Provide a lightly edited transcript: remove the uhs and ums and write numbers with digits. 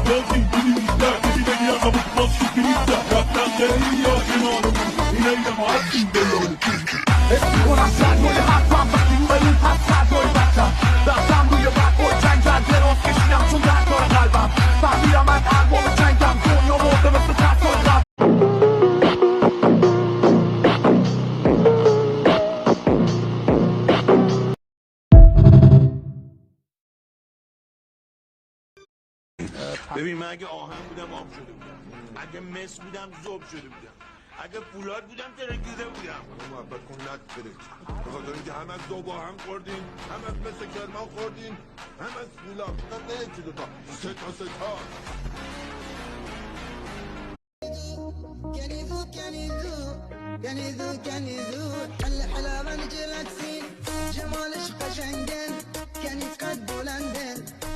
لازم تنسى تبين يا ابو الطش تنسى وتنسى يا جنان الى معدي اسمون از سر روی حرفم وقتی اومدون پس سر روی بچم دستم روی بد باید جنگل دراز کشیدم چون در کار قلبم فهمیدم من ارباب جنگم دنیا مرده مثل ترسای قلب ببین من اگه آهن بودم آب شده بودم اگه مس بودم ذوب شده بودم اگه فولاد بودم ترکیده بودم محبت کن نترک به خاطر اینکه همه از ذوب آهن خوردین همه از مس کرمان خوردین همه از فولاد نه یکی دوتا سه تا كنيدو الحلاوة نجلك سين جمالش قشنگن كنيد قد بلندن